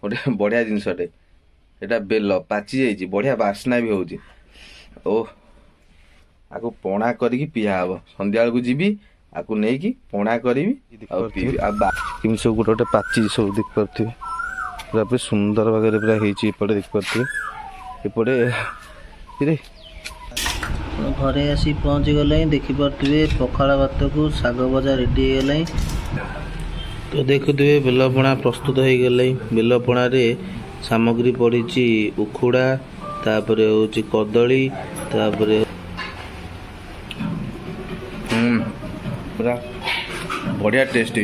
गोटे बढ़िया जिनसटे एटा बेल पाची जाइए बढ़िया बास्ना भी होची ओ आकु पणा करिकी पिया हम संध्या को जीवी आकु नहीं कि पणा करी पीबी आम सब गोटे गोटे पाची सब देख पारे पूरा सुंदर वगैरह पूरा होपटे देख पारे एपटे घरे आसी पहुँची गले देखिपे पखाड़ भात को शाग भजा रेडी हो गला तो देखुए बेलपणा प्रस्तुत हो गला बेलपणा सामग्री पड़ी उखुड़ा तापर हूँ कदली तापर पूरा बढ़िया टेस्ट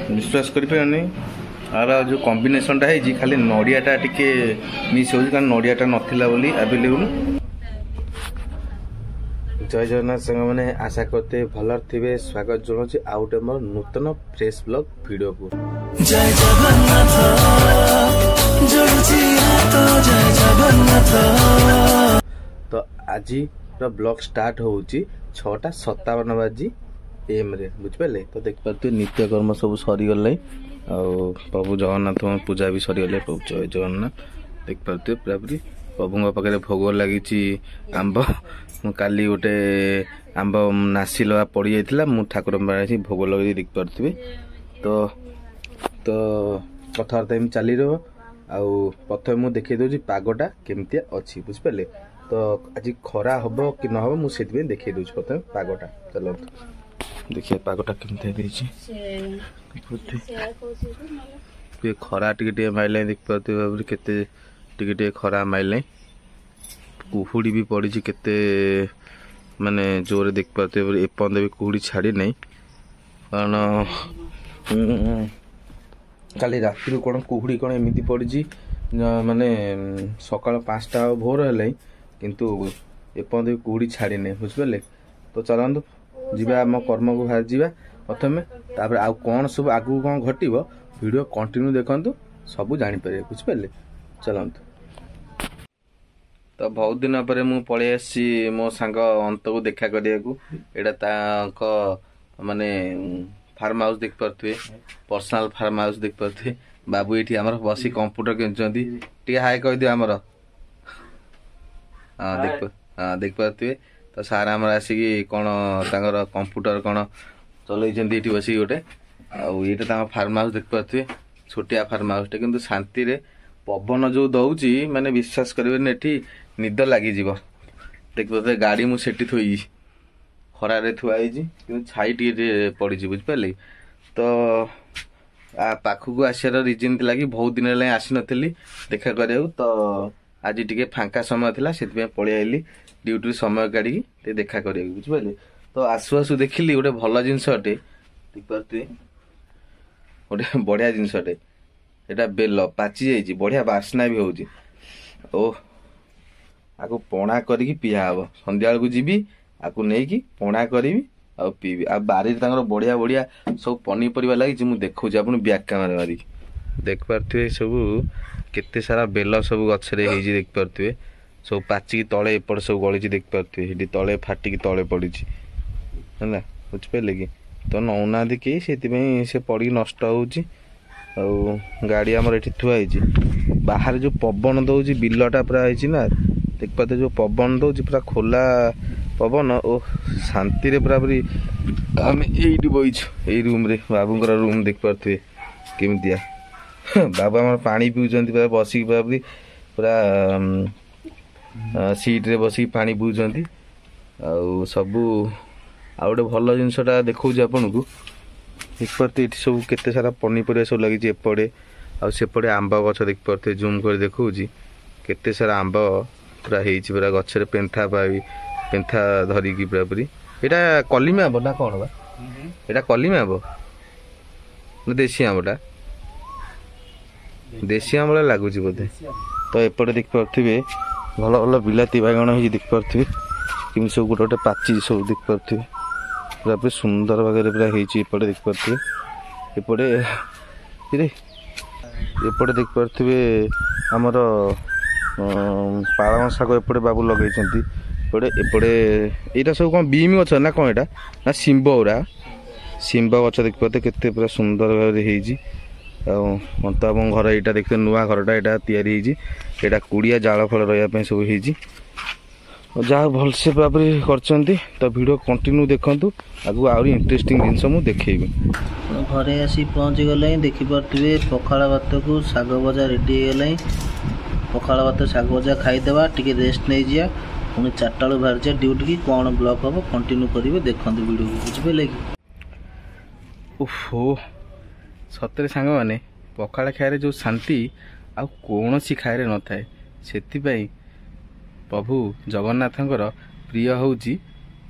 विश्वास करें आर जो कॉम्बिनेशन टा है खाली नड़ियाटा टिके मिस हो नड़ियाटा नाला बोली आवेलेबल। जय जगन्नाथ संग मैंने आशा करते भल थे स्वागत जनाऊँ आउ गोटे मोर नूतन फ्रेश ब्लॉग वीडियो को। जय जगन्नाथ तो आज ब्लॉग स्टार्ट होची 6:57 बाजी एम रे बुझिपारे तो देख पारे नित्यकर्म सब सरीगले प्रभु जगन्नाथ पूजा भी सरीगले प्रभु जय जगन्नाथ देख पारे पूरापूरी प्रभु पाखे भोग लगी आंब काली गोटे आंब नासी लगा पड़ जाता मु ठाकुर भोग लगे देख पारे तो तो कथबार्ता एम चली रहा आउ प्रथम मुझे देखी दूसरी पागटा केमती अच्छी बुझिपारे तो आज खरा हम कि न हम मुझे देखी दूसरी प्रथम पागटा चलो देखिए पागटा केमती खरा टे माइल देख पारे के खरा माइल कुहुड़ी भी पड़ी केते माने जोर देख पाते एपर्त भी कुहुड़ी छाड़ी नहीं कारण काली राति कौन कुहुड़ी कौन एमती पड़ी माने सकाल 5टा भोर है किंतु एपर्त भी कुहुड़ी छाड़ी नहीं बुझिपारे तो चलतु जीवा आम कर्म को बाहर जावा प्रथम तापर आउ कौन सब आगू कौन घटो वीडियो कंटिन्यू देखंतु सब जानीपर बुझिपारे चलतु। तो बहुत दिन पर मु पलि आसी मो सांग अंत को देखा करने माने फार्म हाउस देख पारे पर्सनाल फार्म हाउस देख पारे बाबू ये आम बसी कंप्यूटर कि हाय कह दियो आमर हाँ देख पारे तो सार आमर आसिक कौन तर कंप्यूटर कौन चल बस गोटे आईटा फार्म हाउस देख पारे छोटिया फार्म हाउस कि शांति पवन जो दौची माने विश्वास करेंगे एठी निद लगी देख पारे गाड़ी मुझे थोई खरारे थुआई कि छाई टे पड़ी बुझिपारे तो पाखक आसार रिजन थी बहुत दिन है आसी नी देखा करा तो आज टे फांका समय था से पलि आइली ड्यूटी समय काढ़ी देखा करा बुझिपारे तो आसु आसु देखिली गोटे भल जिनसटे देख पारे गोटे बढ़िया जिनसटे एटा बेल पाची जाइए बढ़िया बास्ना भी होची ओ आकु पणा करिकी पिया हम संध्या को जीवी आकु नहीं कि पणा करी पीबी आ बारी बढ़िया बढ़िया सब पनीपरिया लगी मुझे देखा आप बैक कैमेरा मारी देख पारे सब केते सारा बेल सब गचरे देख पारे सब पाचिक तले एपट सब गली देख पारे तले फाटिकी तले पड़ी है बुझिपारे कि तो नौना कि से पड़ी नष्ट होची गाड़ी आमर ये थुआई बाहर जो पवन दौर बिलटा पूरा है ना देख पाते जो पवन दौर पूरा खोला पवन ओ शांति रे पूरा पूरी आम ये बहीचु यही रूम रे बाबूर रूम देख पारे केमतिया बाबू आम पानी पिउछन्ति पूरा बसिक पूरा पूरा सीट रे बसिक पानी पिउछन्ति सबू आ गोटे भल जिनसटा देखौछि आपन को देख पारे ये सब केते सारा पनीपरिया सब लगी एपटे आसेपटे आंब गछ देख पारे जूम कर देखा केते सारा आंब पूरा पूरा गचरे पेंथा पाई पेंथा धरिकी पूरा पूरी यहाँ कलिमी आंब ना कौन बा यहाँ कलिमी आंब ना देशी आंबटा देशी आंब लगुच बोधे तो एपटे देख पारे भल भल बिलाती बैगण हो देख पारे कि सब गोटे गोटे पाची सब देख पारे पूरा सुंदर वगैरह पूरा होपटे देख पारे एपटे देख पारे आमर पालम शाग एपटे बाबू लगे एपटे यहाँ सब कौन बीम गच ना कौन यहाँ ना शिंब गुरा शिंब गच देख पारे केते पूरा सुंदर भाव तो आप घर यहाँ देखते नुआ घरटा यहाँ या कुड़िया जाल फल रहा सब हो जहाँ भलसे भाव कर तो वीडियो कंटिन्यू देखूँ आगू आहरी इंटरेस्टिंग जिनस मुझे देखेबी घरे आसी पहुँची गले देखिपे पखाड़ भात को शाग भजा रेडी होगला पखाड़ भात शाग भजा खाईदे टी रेस्ट नहीं जा पुणी 4टा बेलू बाहर जा ड्यूटी की कौन ब्लॉक हम कंटिन्यू करेंगे देखते वीडियो को बुझे कि ओहो सतरे सांग मैंने पखाड़ खाए जो शांति आ कौन सी खाए न थाए से प्रभु जगन्नाथंकर प्रिय हूँ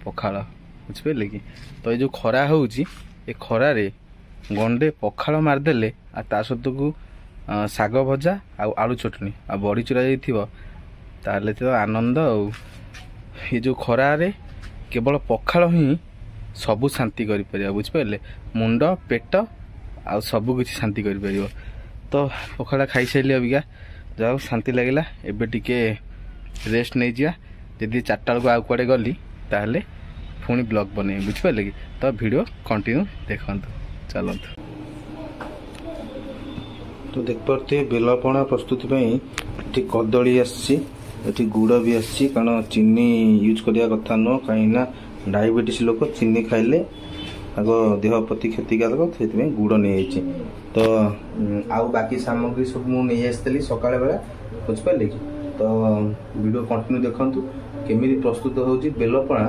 पखाड़ बुझिपारे कि तो ये जो खरा हो खरार गंडे पखाड़ मारिदेले आ ता सत को शाग भजा आलू चटनी आ बड़ी चुरा जाइए तो आनंद ये जो खरारे केवल पखाड़ ही सबू शांति कर बुझिपारे मुंड पेट आ सबू किसी शांति कर तो पखाड़ खाई सारे अबिका जाओ शांति लगे एबे टिके रेस्ट नहीं जा जदि 4टा बेलू आउ कड़े गली ताहले पुणी ब्लॉग बने बुझिपारे कि तो वीडियो कंटिन्यू देखु चलतु तो देख पारे बेलपणा प्रस्तुति ये कदली आसी गुड़ भी आसी कारण चीनी यूज करने कथा नुह कहीं डायबिटीज लोक चीनी खाइले आग देह प्रति क्षतिकारक से गुड़ नहीं तो आउ बाकी सामग्री सब मुझे सकाल बेला बुझिपारे कि तो वीडियो कंटिन्यू देखूँ केमी प्रस्तुत हो बेलपणा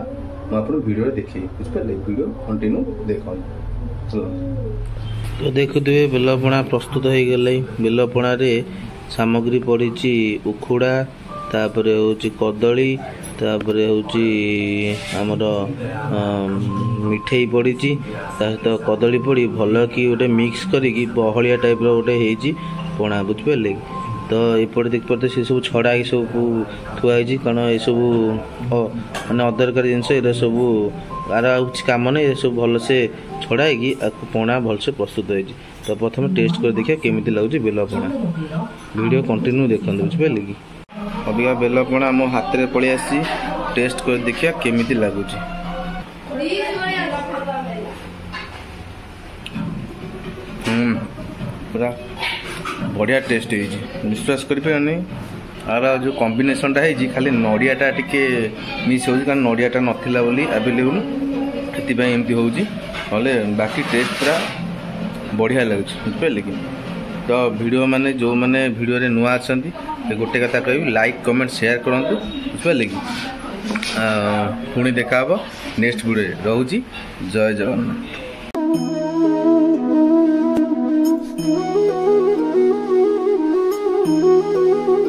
मुझे वीडियो देखे बुझिपारे वीडियो कंटिन्यू देखो तो देखुए बेलपणा प्रस्तुत हो गले बेलपणा सामग्री पड़ी उखुड़ा तापर हूँ कदली तापर हूँ आमर मिठे पड़ी सहित कदली पड़ी भल कि गोटे मिक्स करी बहलिया टाइप रोटे पणा बुझिपारे तो एपटे देख पारे से सब छड़ा सब थुआई कारण ये सब मानने अदरकारी जिनस ये सब आर कम नहीं ये सब भलसे छड़ाई पणा भलसे प्रस्तुत हो तो प्रथम टेस्ट कर देखिए केमी लगुच बेलपणा वीडियो कंटिन्यू देखते बुझिपारे कि अबिका बेलपणा मो हाथ में पलि आसी टेस्ट कर देखिए केमी लगुच पूरा बढ़िया टेस्ट हो विश्वास करें आर जो कॉम्बिनेशनटा है खाली नड़ियाटा टिके मिस हो कारण नड़ियाटा नाला बोली आवेलेबल से एमती हो बाकी टेस्ट पूरा बढ़िया लगुच बुझिपारे कि तो वीडियो माने जो माने वीडियो रे नुआ अच्छा गोटे कथा कह लाइक कमेंट शेयर करूँ बुझिपारे कि पुणी देखा नेक्स्ट वीडियो रोची जय जगन्नाथ। Thank you.